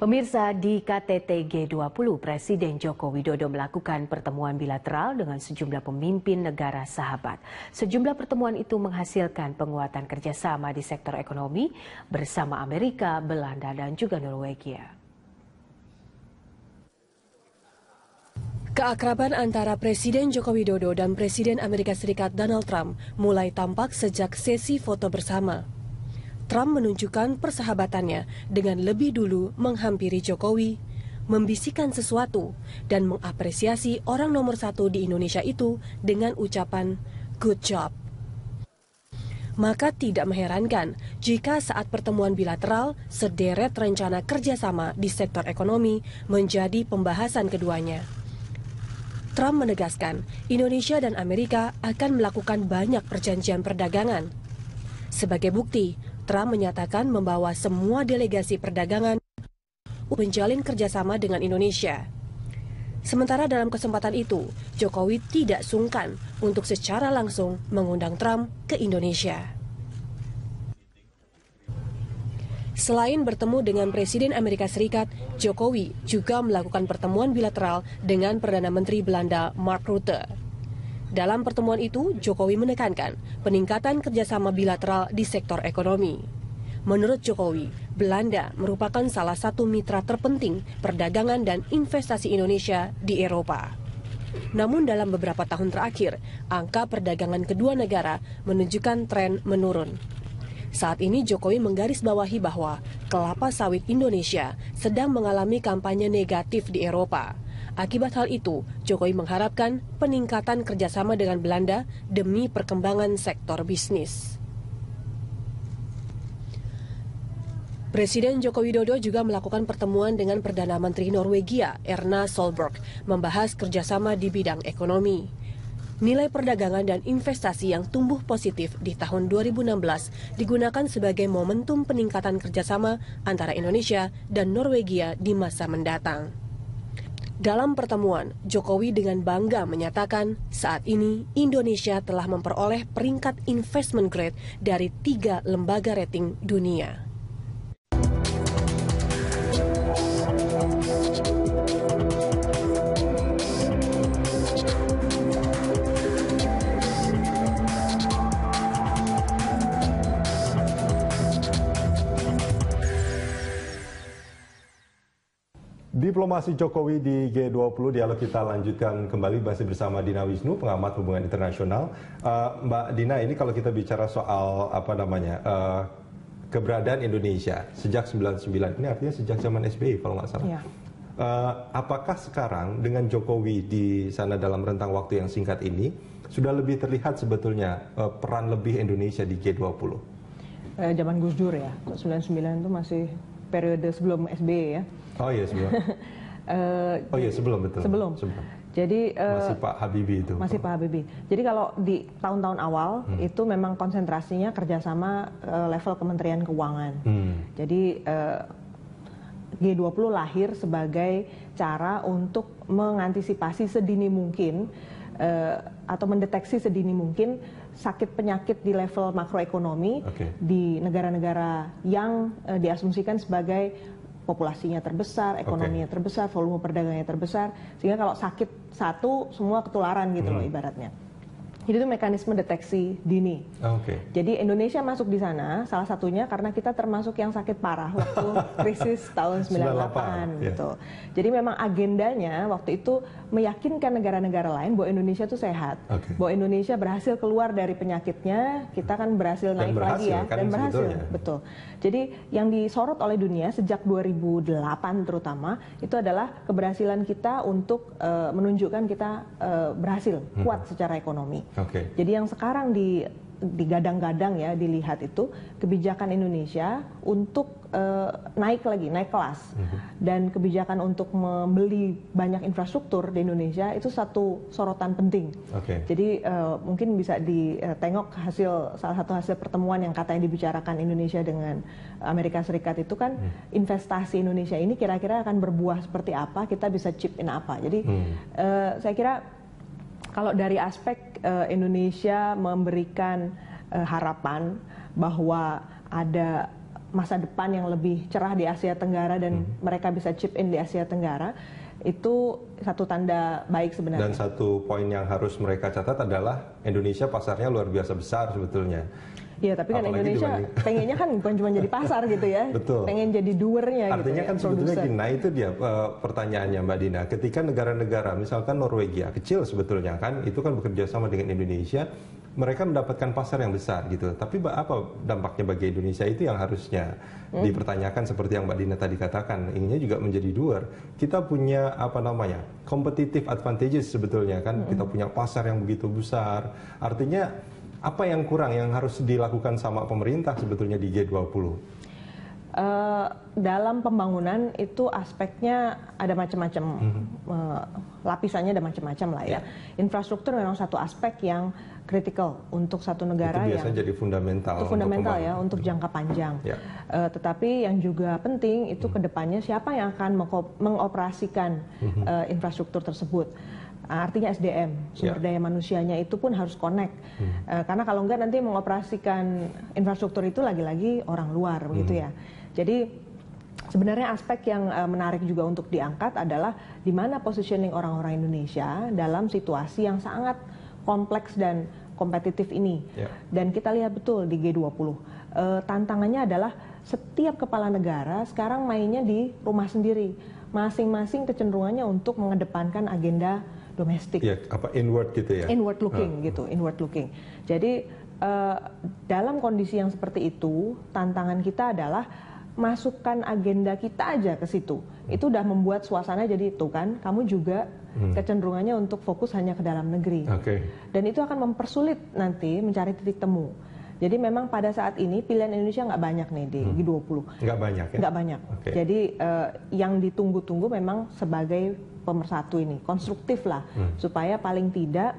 Pemirsa, di KTT G20, Presiden Joko Widodo melakukan pertemuan bilateral dengan sejumlah pemimpin negara sahabat. Sejumlah pertemuan itu menghasilkan penguatan kerjasama di sektor ekonomi bersama Amerika, Belanda, dan juga Norwegia. Keakraban antara Presiden Joko Widodo dan Presiden Amerika Serikat Donald Trump mulai tampak sejak sesi foto bersama. Trump menunjukkan persahabatannya dengan lebih dulu menghampiri Jokowi, membisikkan sesuatu, dan mengapresiasi orang nomor satu di Indonesia itu dengan ucapan "good job". Maka tidak mengherankan jika saat pertemuan bilateral, sederet rencana kerjasama di sektor ekonomi menjadi pembahasan keduanya. Trump menegaskan Indonesia dan Amerika akan melakukan banyak perjanjian perdagangan. Sebagai bukti, Trump menyatakan membawa semua delegasi perdagangan untuk menjalin kerjasama dengan Indonesia. Sementara dalam kesempatan itu, Jokowi tidak sungkan untuk secara langsung mengundang Trump ke Indonesia. Selain bertemu dengan Presiden Amerika Serikat, Jokowi juga melakukan pertemuan bilateral dengan Perdana Menteri Belanda Mark Rutte. Dalam pertemuan itu, Jokowi menekankan peningkatan kerjasama bilateral di sektor ekonomi. Menurut Jokowi, Belanda merupakan salah satu mitra terpenting perdagangan dan investasi Indonesia di Eropa. Namun dalam beberapa tahun terakhir, angka perdagangan kedua negara menunjukkan tren menurun. Saat ini Jokowi menggarisbawahi bahwa kelapa sawit Indonesia sedang mengalami kampanye negatif di Eropa. Akibat hal itu, Jokowi mengharapkan peningkatan kerjasama dengan Belanda demi perkembangan sektor bisnis. Presiden Joko Widodo juga melakukan pertemuan dengan Perdana Menteri Norwegia, Erna Solberg, membahas kerjasama di bidang ekonomi. Nilai perdagangan dan investasi yang tumbuh positif di tahun 2016 digunakan sebagai momentum peningkatan kerjasama antara Indonesia dan Norwegia di masa mendatang. Dalam pertemuan, Jokowi dengan bangga menyatakan saat ini Indonesia telah memperoleh peringkat investment grade dari 3 lembaga rating dunia. Diplomasi Jokowi di G20, dialog kita lanjutkan kembali masih bersama Dina Wisnu, pengamat hubungan internasional. Mbak Dina, ini kalau kita bicara soal keberadaan Indonesia sejak 99, ini artinya sejak zaman SBY kalau nggak salah. Ya. Apakah sekarang dengan Jokowi di sana dalam rentang waktu yang singkat ini sudah lebih terlihat sebetulnya peran lebih Indonesia di G20? Zaman Gus Dur ya, 99 itu masih periode sebelum SBY ya. Oh iya sebelum. Oh iya sebelum betul. Sebelum. Jadi masih Pak Habibie itu. Masih Pak Habibie. Jadi kalau di tahun-tahun awal itu memang konsentrasinya kerjasama level Kementerian Keuangan. Jadi G20 lahir sebagai cara untuk mengantisipasi sedini mungkin atau mendeteksi sedini mungkin sakit penyakit di level makroekonomi di negara-negara yang diasumsikan sebagai populasinya terbesar, ekonominya terbesar, volume perdagangnya terbesar, sehingga kalau sakit satu semua ketularan gitu loh ibaratnya. Jadi itu mekanisme deteksi dini. Jadi Indonesia masuk di sana salah satunya karena kita termasuk yang sakit parah waktu krisis tahun 98 gitu. Jadi memang agendanya waktu itu meyakinkan negara-negara lain bahwa Indonesia itu sehat, bahwa Indonesia berhasil keluar dari penyakitnya, kita kan berhasil naik lagi ya, dan berhasil, betul. Jadi yang disorot oleh dunia sejak 2008 terutama itu adalah keberhasilan kita untuk menunjukkan kita berhasil kuat secara ekonomi. Jadi yang sekarang digadang-gadang ya dilihat itu kebijakan Indonesia untuk naik kelas dan kebijakan untuk membeli banyak infrastruktur di Indonesia itu satu sorotan penting. Jadi mungkin bisa ditengok salah satu hasil pertemuan yang katanya dibicarakan Indonesia dengan Amerika Serikat itu kan investasi Indonesia ini kira-kira akan berbuah seperti apa, kita bisa chip in apa. Jadi saya kira kalau dari aspek Indonesia memberikan harapan bahwa ada masa depan yang lebih cerah di Asia Tenggara dan mereka bisa chip in di Asia Tenggara, itu satu tanda baik sebenarnya. Dan satu poin yang harus mereka catat adalah Indonesia pasarnya luar biasa besar sebetulnya. Iya, tapi kan Apalagi Indonesia pengennya kan bukan cuma jadi pasar gitu ya. Betul. Pengen jadi doernya gitu. Artinya kan sebetulnya gini, nah itu dia pertanyaannya Mbak Dina. Ketika negara-negara, misalkan Norwegia, kecil sebetulnya kan, itu kan bekerja sama dengan Indonesia, mereka mendapatkan pasar yang besar gitu. Tapi apa dampaknya bagi Indonesia, itu yang harusnya dipertanyakan seperti yang Mbak Dina tadi katakan. Inginnya juga menjadi doer. Kita punya competitive advantages sebetulnya kan. Kita punya pasar yang begitu besar. Artinya apa yang kurang yang harus dilakukan sama pemerintah sebetulnya di G20? Dalam pembangunan itu aspeknya ada macam-macam, lapisannya ada macam-macam lah ya. Infrastruktur memang satu aspek yang kritikal untuk satu negara, itu biasanya yang jadi fundamental. itu fundamental ya untuk jangka panjang. Ya. Tetapi yang juga penting itu kedepannya siapa yang akan mengoperasikan infrastruktur tersebut. Artinya SDM, sumber daya manusianya itu pun harus connect. Karena kalau enggak nanti mengoperasikan infrastruktur itu lagi-lagi orang luar begitu ya. Jadi sebenarnya aspek yang menarik juga untuk diangkat adalah di mana positioning orang-orang Indonesia dalam situasi yang sangat kompleks dan kompetitif ini. Dan kita lihat betul di G20. Tantangannya adalah setiap kepala negara sekarang mainnya di rumah sendiri. Masing-masing kecenderungannya untuk mengedepankan agenda domestik. Ya, inward gitu ya. Inward looking gitu, inward looking. Jadi dalam kondisi yang seperti itu, tantangan kita adalah masukkan agenda kita aja ke situ. Itu udah membuat suasana jadi itu kan, kamu juga kecenderungannya untuk fokus hanya ke dalam negeri. Dan itu akan mempersulit nanti mencari titik temu. Jadi memang pada saat ini pilihan Indonesia nggak banyak nih di G20. Nggak banyak ya? Nggak banyak. Jadi yang ditunggu-tunggu memang sebagai pemersatu ini, konstruktif lah. Supaya paling tidak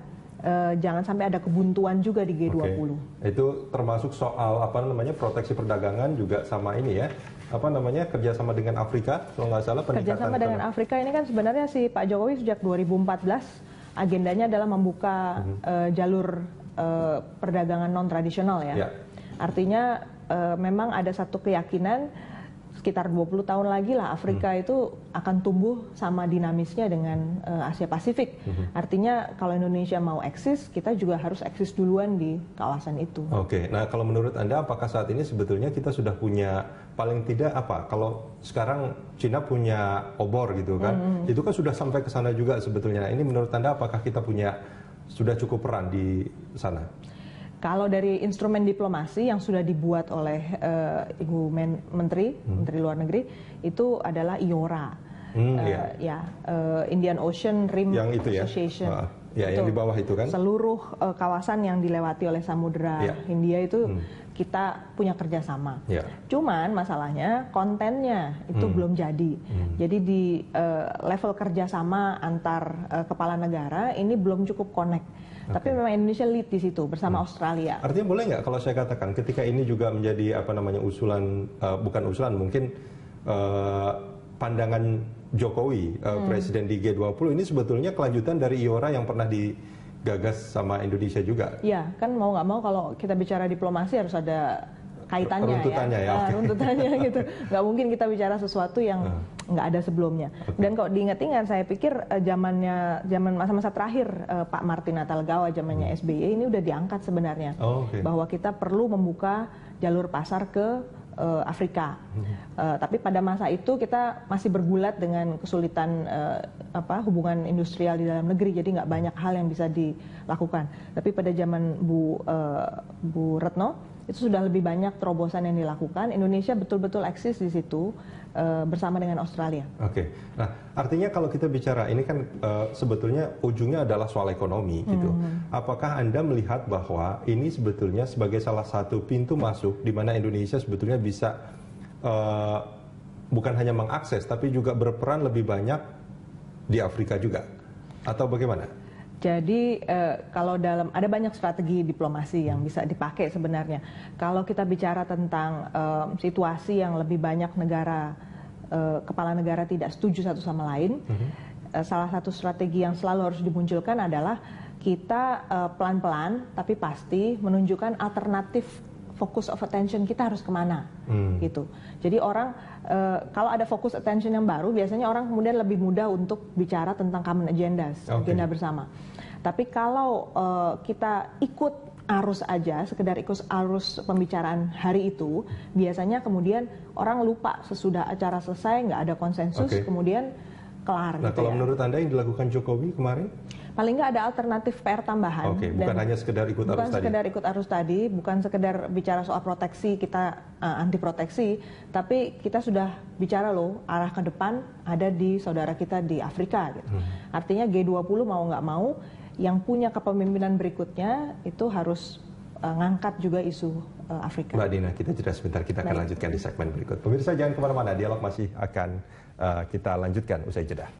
jangan sampai ada kebuntuan juga di G20. Itu termasuk soal proteksi perdagangan juga sama ini ya. Kerjasama dengan Afrika, kalau nggak salah peningkatan. Kerjasama dengan Afrika ini kan sebenarnya si Pak Jokowi sejak 2014 agendanya adalah membuka jalur perdagangan non tradisional ya. Artinya memang ada satu keyakinan sekitar 20 tahun lagi lah Afrika itu akan tumbuh sama dinamisnya dengan Asia Pasifik. Artinya kalau Indonesia mau eksis, kita juga harus eksis duluan di kawasan itu. Nah kalau menurut Anda apakah saat ini sebetulnya kita sudah punya paling tidak kalau sekarang Cina punya obor gitu kan, itu kan sudah sampai ke sana juga sebetulnya. Ini menurut Anda apakah kita sudah cukup peran di sana? Kalau dari instrumen diplomasi yang sudah dibuat oleh Ibu Menteri Luar Negeri itu adalah IORA, Indian Ocean Rim Association. Yang di bawah itu kan? Seluruh kawasan yang dilewati oleh Samudra Hindia itu kita punya kerjasama. Cuman masalahnya kontennya itu belum jadi. Jadi di level kerjasama antar kepala negara ini belum cukup connect. Tapi memang Indonesia lead di situ bersama Australia. Artinya boleh nggak kalau saya katakan ketika ini juga menjadi usulan, bukan usulan mungkin pandangan Jokowi presiden di G20 ini sebetulnya kelanjutan dari IORA yang pernah digagas sama Indonesia juga. Iya, kan mau nggak mau kalau kita bicara diplomasi harus ada kaitannya runtutannya runtutannya gitu. Nggak mungkin kita bicara sesuatu yang nggak ada sebelumnya. Dan kalau diingat-ingat, saya pikir zaman masa-masa terakhir Pak Martin Natalegawa, zamannya SBY ini udah diangkat sebenarnya bahwa kita perlu membuka jalur pasar ke Afrika. Tapi pada masa itu kita masih bergulat dengan kesulitan hubungan industrial di dalam negeri, jadi nggak banyak hal yang bisa dilakukan. Tapi pada zaman Bu Retno itu sudah lebih banyak terobosan yang dilakukan. Indonesia betul-betul eksis di situ bersama dengan Australia. Nah artinya kalau kita bicara ini kan sebetulnya ujungnya adalah soal ekonomi gitu. Apakah Anda melihat bahwa ini sebetulnya sebagai salah satu pintu masuk di mana Indonesia sebetulnya bisa bukan hanya mengakses tapi juga berperan lebih banyak di Afrika juga, atau bagaimana? Jadi kalau ada banyak strategi diplomasi yang bisa dipakai sebenarnya. Kalau kita bicara tentang situasi yang lebih banyak kepala negara tidak setuju satu sama lain, salah satu strategi yang selalu harus dimunculkan adalah kita pelan-pelan tapi pasti menunjukkan alternatif fokus of attention kita harus kemana, gitu. Jadi orang kalau ada fokus attention yang baru, biasanya orang kemudian lebih mudah untuk bicara tentang common agendas, agenda bersama. Tapi kalau kita ikut arus aja, sekedar ikut arus pembicaraan hari itu, biasanya kemudian orang lupa sesudah acara selesai, nggak ada konsensus, kemudian kelar. Nah, gitu kalau ya. menurut Anda yang dilakukan Jokowi kemarin? Paling nggak ada alternatif PR tambahan. Bukan hanya sekedar ikut arus tadi. Bukan sekedar ikut arus tadi, bukan sekedar bicara soal proteksi, kita anti proteksi, tapi kita sudah bicara loh, arah ke depan ada di saudara kita di Afrika. Gitu. Artinya G20 mau nggak mau, yang punya kepemimpinan berikutnya itu harus ngangkat juga isu Afrika. Mbak Dina, kita jeda sebentar, kita akan lanjutkan di segmen berikut. Pemirsa jangan kemana-mana, dialog masih akan kita lanjutkan usai jeda.